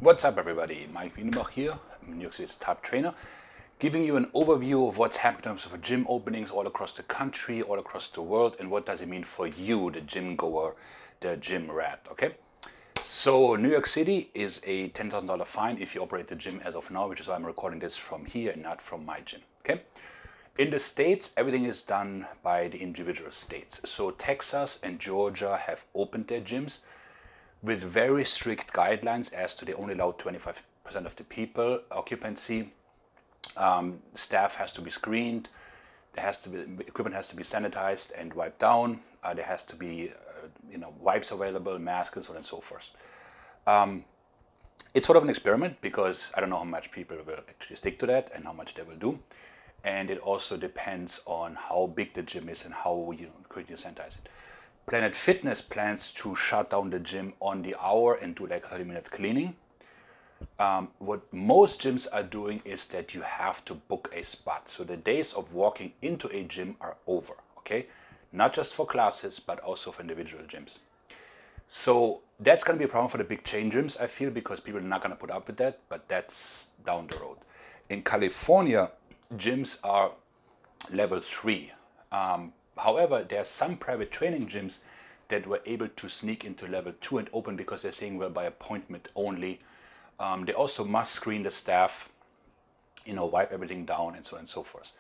What's up, everybody? Maik Wiedenbach here, I'm New York City's top trainer, giving you an overview of what's happening in terms of gym openings all across the country, all across the world, and what does it mean for you, the gym goer, the gym rat, okay? So New York City is a $10,000 fine if you operate the gym as of now, which is why I'm recording this from here and not from my gym, okay? In the States, everything is done by the individual states. So Texas and Georgia have opened their gyms with very strict guidelines as to they only allow 25% of the people occupancy. Staff has to be screened. Equipment has to be sanitized and wiped down. There has to be wipes available, masks, and so on and so forth. It's sort of an experiment because I don't know how much people will actually stick to that and how much they will do. And it also depends on how big the gym is and how quickly you sanitize it. Planet Fitness plans to shut down the gym on the hour and do like 30-minute cleaning. What most gyms are doing is that you have to book a spot. So the days of walking into a gym are over, okay? Not just for classes, but also for individual gyms. So that's going to be a problem for the big chain gyms, I feel, because people are not going to put up with that, but that's down the road. In California, gyms are level 3. However, there are some private training gyms that were able to sneak into level 2 and open because they're saying, well, by appointment only. They also must screen the staff, wipe everything down and so on and so forth.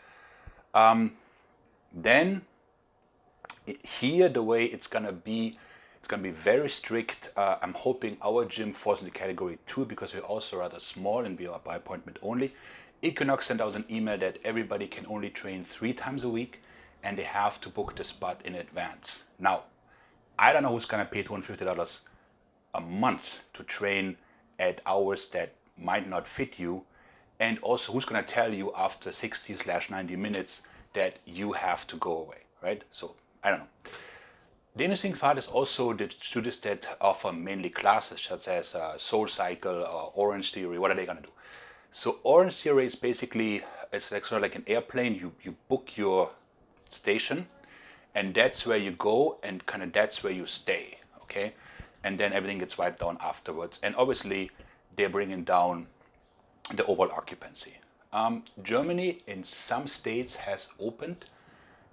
Then here, the way it's going to be very strict. I'm hoping our gym falls in the category 2 because we're also rather small and we are by appointment only. Equinox sent out an email that everybody can only train 3 times a week and they have to book the spot in advance. Now, I don't know who's going to pay $250 a month to train at hours that might not fit you, and also who's going to tell you after 60/90 minutes that you have to go away, right? So, I don't know. The interesting part is also the students that offer mainly classes such as Soul Cycle or Orangetheory. What are they going to do? So Orangetheory is basically, it's like sort of like an airplane. You book your station and that's where you go and kind of that's where you stay, okay? And then everything gets wiped down afterwards. And obviously they're bringing down the overall occupancy. Germany in some states has opened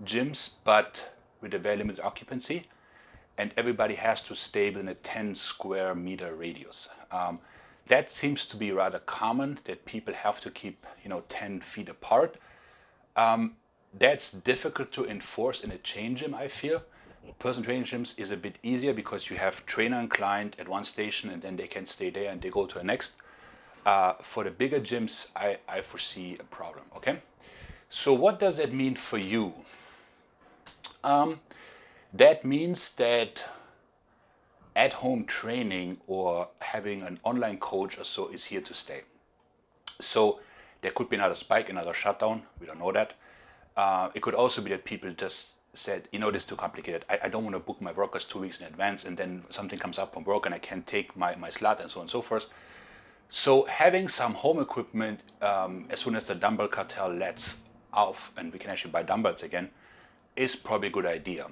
gyms, but with a very limited occupancy, and everybody has to stay within a 10 square meter radius. That seems to be rather common, that people have to keep 10 feet apart. That's difficult to enforce in a chain gym, I feel. Personal training gyms is a bit easier because you have trainer and client at one station and then they can stay there and they go to the next. For the bigger gyms, I foresee a problem, okay? So what does that mean for you? That means that at-home training or having an online coach or so is here to stay. So there could be another spike, another shutdown. We don't know that. It could also be that people just said, this is too complicated. I don't want to book my workouts 2 weeks in advance and then something comes up from work and I can't take my slot and so on and so forth. So having some home equipment as soon as the dumbbell cartel lets off and we can actually buy dumbbells again is probably a good idea.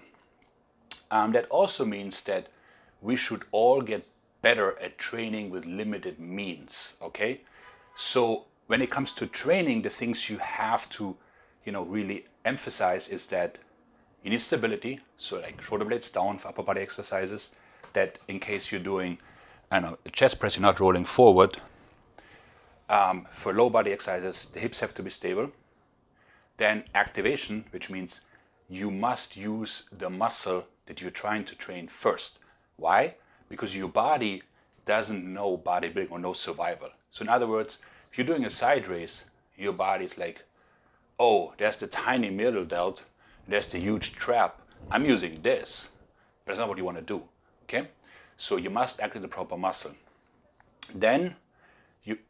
That also means that we should all get better at training with limited means, okay? So when it comes to training, the things you have to really emphasize is that you need stability, so like shoulder blades down for upper body exercises, that in case you're doing, a chest press, you're not rolling forward. For low body exercises, the hips have to be stable. Then activation, which means you must use the muscle that you're trying to train first. Why? Because your body doesn't know bodybuilding or no survival. So in other words, if you're doing a side race, your body's like, oh, there's the tiny middle delt, there's the huge trap. I'm using this. But that's not what you want to do, okay? So you must activate the proper muscle. Then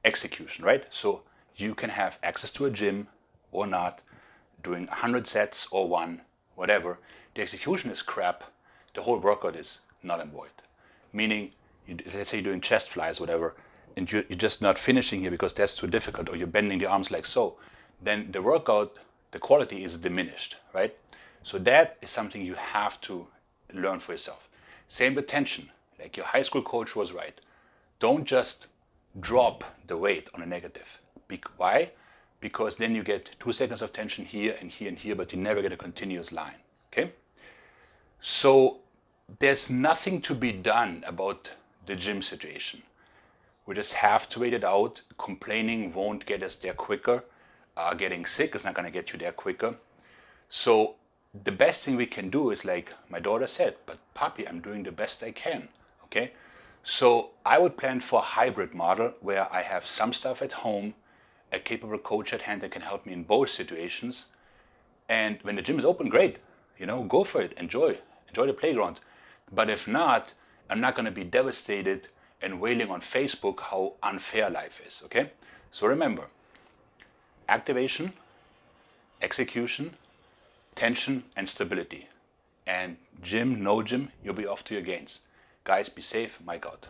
execution, right? So you can have access to a gym or not, doing 100 sets or 1, whatever. The execution is crap. The whole workout is null and void. Meaning, let's say you're doing chest flies, whatever, and you're just not finishing here because that's too difficult, or you're bending the arms like so, then the workout, the quality is diminished, right? So that is something you have to learn for yourself. Same with tension. Like your high school coach was right. Don't just drop the weight on a negative. Why? Because then you get 2 seconds of tension here and here and here, but you never get a continuous line. Okay? So there's nothing to be done about the gym situation. We just have to wait it out. Complaining won't get us there quicker. Getting sick is not going to get you there quicker. So the best thing we can do is like my daughter said, but Papi, I'm doing the best I can. Okay? So I would plan for a hybrid model where I have some stuff at home, a capable coach at hand that can help me in both situations. And when the gym is open, great. Go for it. Enjoy the playground. But if not, I'm not going to be devastated and wailing on Facebook how unfair life is. Okay? So remember, activation, execution, tension, and stability. And gym, no gym, you'll be off to your gains. Guys, be safe. Maik out.